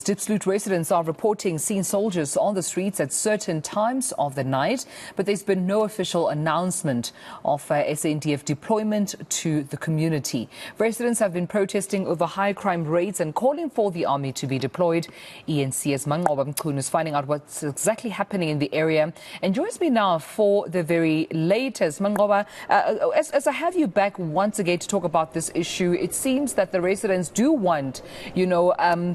Diepsloot residents are reporting seeing soldiers on the streets at certain times of the night, but there's been no official announcement of SANDF deployment to the community. Residents have been protesting over high crime rates and calling for the army to be deployed. eNCA's Manqoba Mchunu is finding out what's exactly happening in the area and joins me now for the very latest. Manqoba, as I have you back once again to talk about this issue, it seems that the residents do want,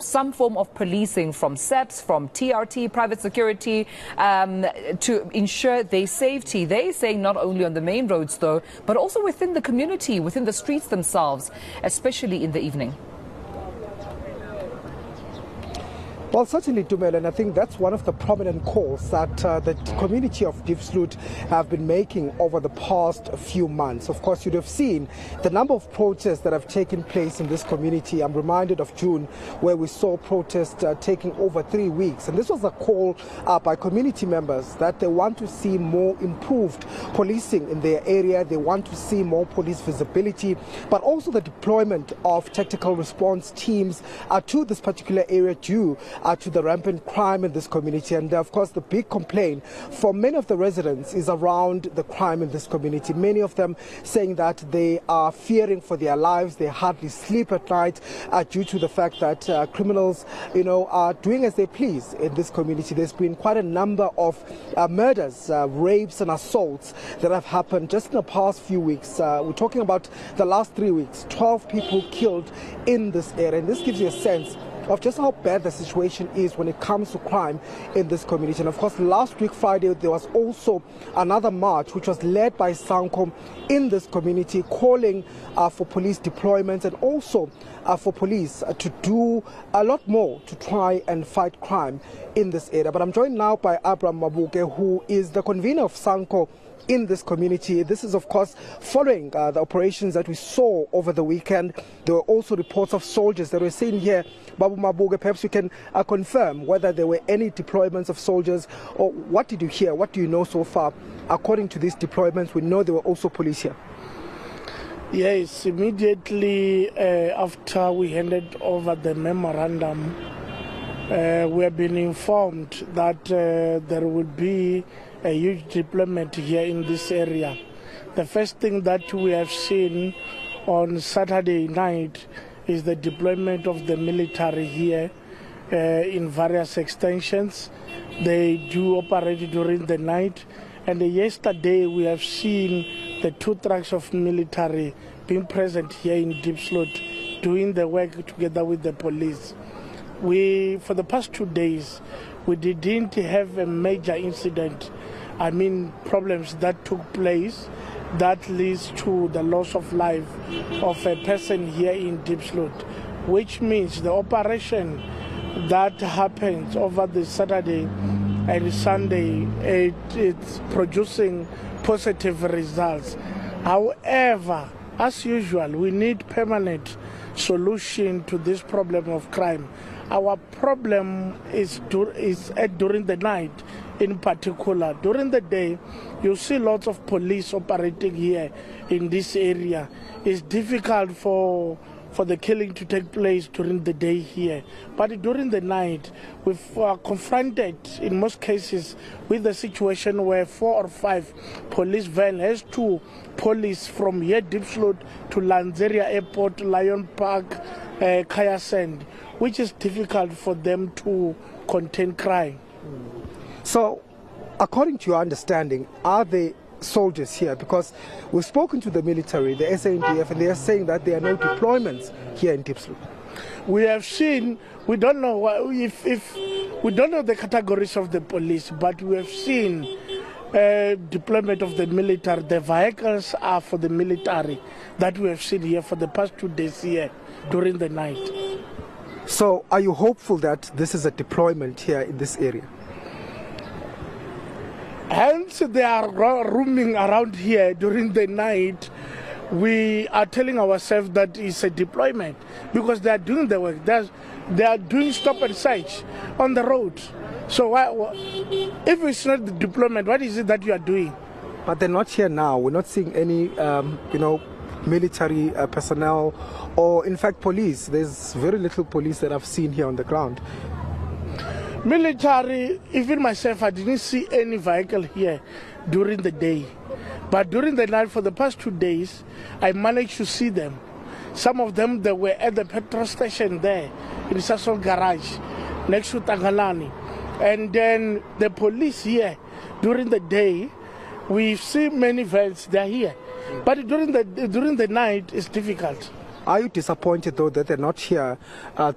some form of policing from SAPS, from TRT, private security, to ensure their safety. They're saying not only on the main roads, though, but also within the community, within the streets themselves, especially in the evening. Well, certainly, Dumel, and I think that's one of the prominent calls that the community of Diepsloot have been making over the past few months. Of course, you'd have seen the number of protests that have taken place in this community. I'm reminded of June, where we saw protests taking over 3 weeks. And this was a call by community members that they want to see more improved policing in their area. They want to see more police visibility, but also the deployment of tactical response teams to this particular area due to the rampant crime in this community. And of course, the big complaint for many of the residents is around the crime in this community. Many of them saying that they are fearing for their lives. They hardly sleep at night due to the fact that criminals, are doing as they please in this community. There's been quite a number of murders, rapes and assaults that have happened just in the past few weeks. We're talking about the last 3 weeks, 12 people killed in this area. And this gives you a sense of just how bad the situation is when it comes to crime in this community. And of course, last week, Friday, there was also another march which was led by SANDF in this community, calling for police deployments and also for police to do a lot more to try and fight crime in this area. But I'm joined now by Abraham Mabuke, who is the convener of SANDF in this community. This is, of course, following the operations that we saw over the weekend. There were also reports of soldiers that were seen here. Babu Mabuge, perhaps you can confirm whether there were any deployments of soldiers, or what did you hear? What do you know so far? According to these deployments, we know there were also police here. Yes, immediately after we handed over the memorandum, we have been informed that there would be a huge deployment here in this area. The first thing that we have seen on Saturday night is the deployment of the military here in various extensions. They do operate during the night. And yesterday we have seen the 2 trucks of military being present here in Diepsloot, doing the work together with the police. For the past 2 days, we didn't have a major incident, problems that took place that leads to the loss of life of a person here in Diepsloot, which means the operation that happens over the Saturday and Sunday, it's producing positive results. However, as usual, we need permanent solution to this problem of crime. Our problem is during the night. In particular, during the day, you see lots of police operating here in this area. It's difficult for the killing to take place during the day here. But during the night, we've confronted, in most cases, with the situation where 4 or 5 police vans has to police from here, Diepsloot, to Lanzeria Airport, Lion Park, Kaya Sand, which is difficult for them to contain crime. So, according to your understanding, are the soldiers here? Because we've spoken to the military, the SANDF, and they are saying that there are no deployments here in Diepsloot. We have seen, we don't know if we don't know the categories of the police, but we have seen deployment of the military. The vehicles are for the military that we have seen here for the past 2 days here during the night. So, are you hopeful that this is a deployment here in this area? Hence, they are roaming around here during the night. We are telling ourselves that it's a deployment because they are doing the work. They are doing stop and search on the road. So if it's not the deployment, what is it that you are doing? But they're not here now. We're not seeing any, military personnel or, in fact, police. There's very little police that I've seen here on the ground. Military, even myself, I didn't see any vehicle here during the day. But during the night, for the past 2 days, I managed to see them. Some of them, they were at the petrol station there, in Sasol garage, next to Tangalani. And then the police here, during the day, we see many vans, they're here. But during the night, it's difficult. Are you disappointed, though, that they're not here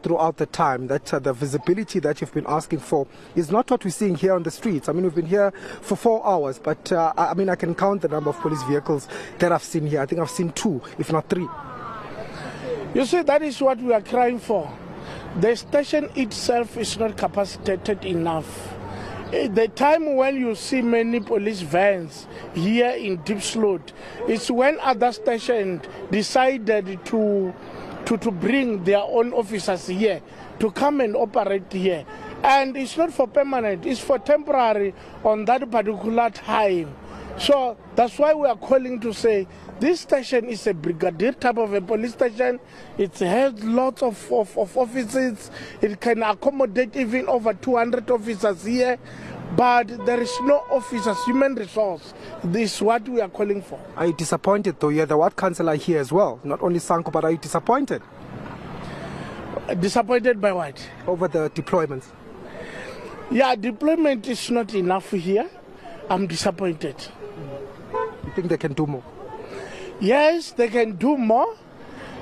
throughout the time, that the visibility that you've been asking for is not what we're seeing here on the streets? I mean, we've been here for 4 hours, but I mean, I can count the number of police vehicles that I've seen here. I think I've seen 2, if not 3. You see, that is what we are crying for. The station itself is not capacitated enough. The time when you see many police vans here in Diepsloot, it's when other stations decided to bring their own officers here to come and operate here. And it's not for permanent, it's for temporary on that particular time. So that's why we are calling to say this station is a brigadier type of a police station. It has lots of offices. It can accommodate even over 200 officers here. But there is no officers, human resource. This is what we are calling for. Are you disappointed, though? You're the ward councillor here as well. Not only Sanko, but are you disappointed? Disappointed by what? Over the deployments. Yeah, deployment is not enough here. I'm disappointed. You think they can do more? Yes, they can do more.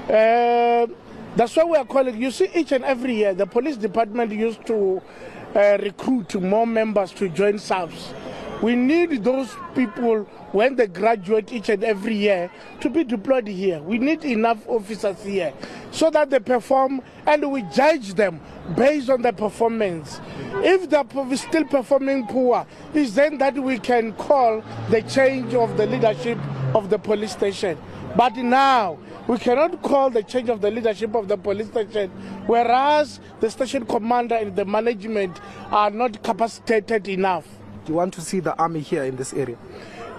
That's why we are calling. You see, each and every year, the police department used to recruit more members to join SAFs. We need those people, when they graduate each and every year, to be deployed here. We need enough officers here so that they perform, and we judge them based on their performance. If they're still performing poor, it's then that we can call the change of the leadership of the police station. But now, we cannot call the change of the leadership of the police station, whereas the station commander and the management are not capacitated enough. Do you want to see the army here in this area?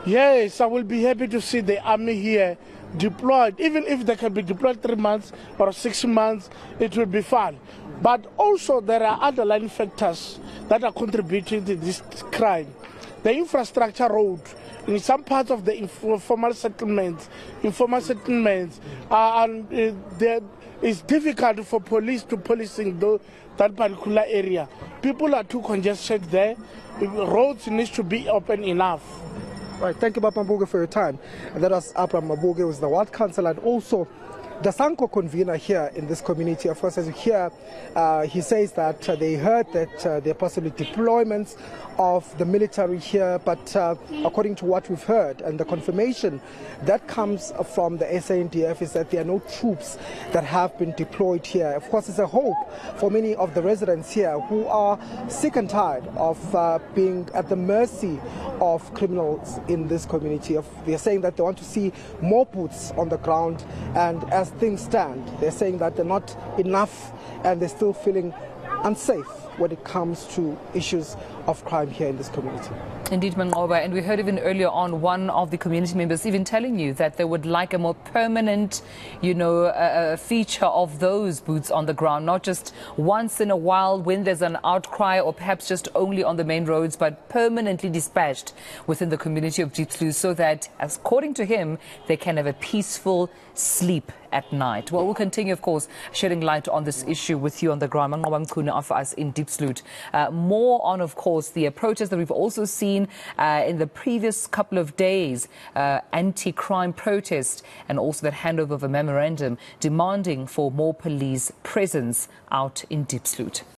Yes, I will be happy to see the army here deployed. Even if they can be deployed 3 months or 6 months, it will be fun. But also there are underlying factors that are contributing to this crime. The infrastructure road in some parts of the informal settlements, it's difficult for police to policing that particular area. People are too congested there. Roads need to be open enough. Right, thank you, Baba Mabuge, for your time. And that was Abraham Mabuge, who is the ward councillor and also the Sanko convener here in this community. Of course, as you hear, he says that they heard that there are possibly deployments of the military here, but according to what we've heard and the confirmation that comes from the SANDF is that there are no troops that have been deployed here. Of course, it's a hope for many of the residents here who are sick and tired of being at the mercy of criminals in this community. They're saying that they want to see more boots on the ground, and as things stand, they're saying that they're not enough and they're still feeling unsafe when it comes to issues of crime here in this community. Indeed, Manqoba, and we heard even earlier on one of the community members even telling you that they would like a more permanent, feature of those boots on the ground, not just once in a while when there's an outcry or perhaps just only on the main roads, but permanently dispatched within the community of Diepsloot so that, according to him, they can have a peaceful sleep at night. Well, we'll continue, of course, shedding light on this issue with you on the ground. Manqoba Mchunu for us in Diepsloot. More on, of course, the protests that we've also seen in the previous couple of days, anti-crime protest, and also that handover of a memorandum demanding for more police presence out in Diepsloot.